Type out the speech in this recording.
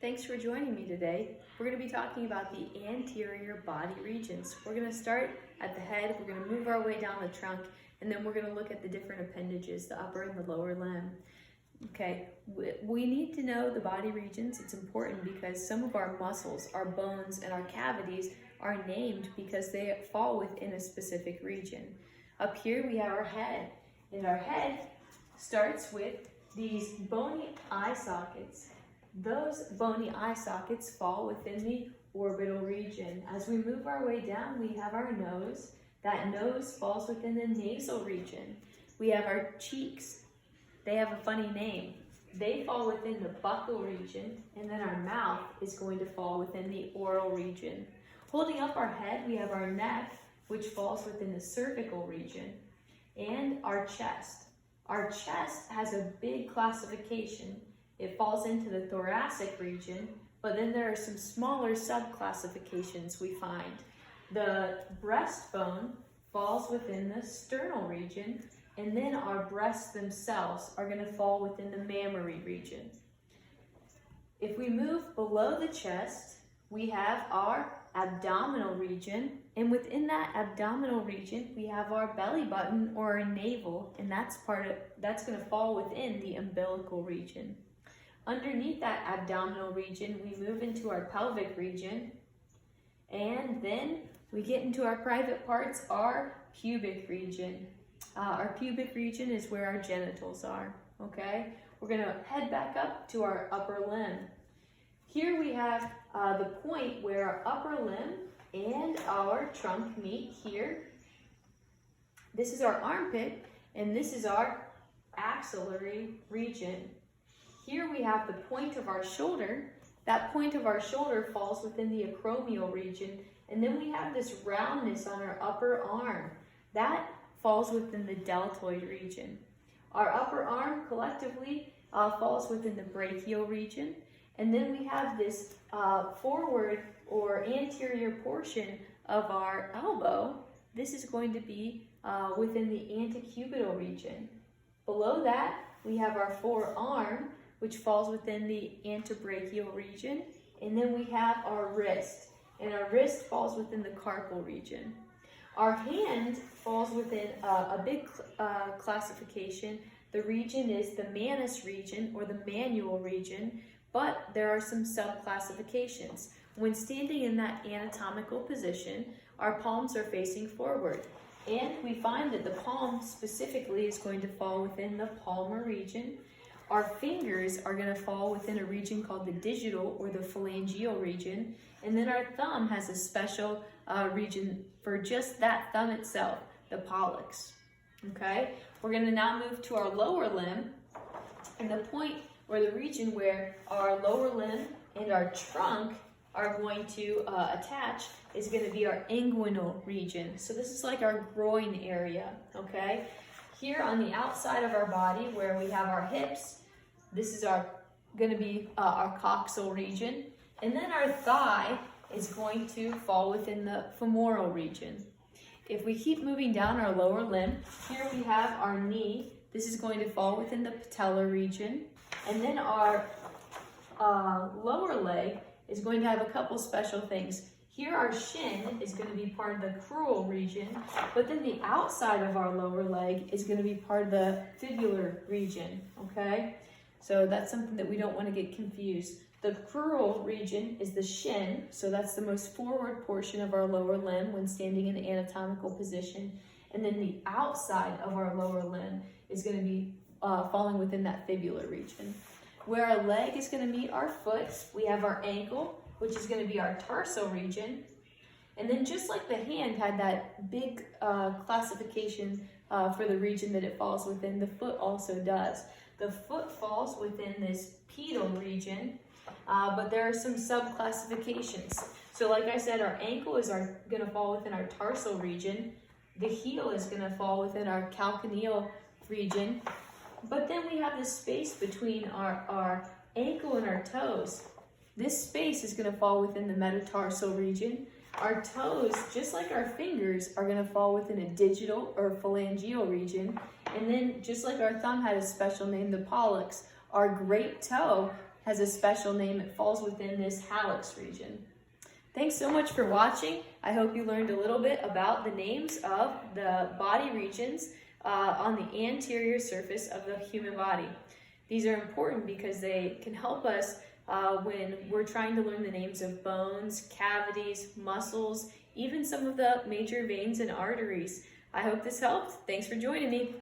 Thanks for joining me today. We're going to be talking about the anterior body regions. We're going to start at the head, we're going to move our way down the trunk, and then we're going to look at the different appendages, the upper and the lower limb. Okay, we need to know the body regions. It's important because some of our muscles, our bones, and our cavities are named because they fall within a specific region. Up here we have our head, and our head starts with these bony eye sockets. Those bony eye sockets fall within the orbital region. As we move our way down, we have our nose. That nose falls within the nasal region. We have our cheeks. They have a funny name. They fall within the buccal region, and then our mouth is going to fall within the oral region. Holding up our head, we have our neck, which falls within the cervical region, and our chest. Our chest has a big classification. It falls into the thoracic region, but then there are some smaller sub-classifications we find. The breastbone falls within the sternal region, and then our breasts themselves are going to fall within the mammary region. If we move below the chest, we have our abdominal region, and within that abdominal region, we have our belly button or our navel, and that's going to fall within the umbilical region. Underneath that abdominal region, we move into our pelvic region, and then we get into our private parts, our pubic region. Our pubic region is where our genitals are, okay? We're gonna head back up to our upper limb. Here we have the point where our upper limb and our trunk meet here. This is our armpit, and this is our axillary region. Here we have the point of our shoulder. That point of our shoulder falls within the acromial region, and then we have this roundness on our upper arm. That falls within the deltoid region. Our upper arm collectively falls within the brachial region, and then we have this forward or anterior portion of our elbow. This is going to be within the antecubital region. Below that, we have our forearm, which falls within the antebrachial region, and then we have our wrist, and our wrist falls within the carpal region. Our hand falls within a big classification. The region is the manus region or the manual region, but there are some sub-classifications. When standing in that anatomical position, our palms are facing forward, and we find that the palm specifically is going to fall within the palmar region. Our fingers are going to fall within a region called the digital or the phalangeal region, and then our thumb has a special region for just that thumb itself, the pollex. Okay, we're going to now move to our lower limb, and the point or the region where our lower limb and our trunk are going to attach is going to be our inguinal region. So this is like our groin area. Okay, here on the outside of our body where we have our hips, this is going to be our coxal region, and then our thigh is going to fall within the femoral region. If we keep moving down our lower limb, here we have our knee. This is going to fall within the patellar region, and then our lower leg is going to have a couple special things. Here our shin is going to be part of the crural region, but then the outside of our lower leg is going to be part of the fibular region, okay? So that's something that we don't want to get confused. The crural region is the shin, so that's the most forward portion of our lower limb when standing in an anatomical position. And then the outside of our lower limb is going to be falling within that fibular region. Where our leg is going to meet our foot, we have our ankle, which is going to be our tarsal region. And then just like the hand had that big classification for the region that it falls within, the foot also does. The foot falls within this pedal region, but there are some sub-classifications. So like I said, our ankle is going to fall within our tarsal region. The heel is going to fall within our calcaneal region. But then we have this space between our ankle and our toes. This space is going to fall within the metatarsal region. Our toes, just like our fingers, are going to fall within a digital or phalangeal region. And then, just like our thumb had a special name, the pollex, our great toe has a special name. It falls within this hallux region. Thanks so much for watching. I hope you learned a little bit about the names of the body regions on the anterior surface of the human body. These are important because they can help us when we're trying to learn the names of bones, cavities, muscles, even some of the major veins and arteries. I hope this helped. Thanks for joining me.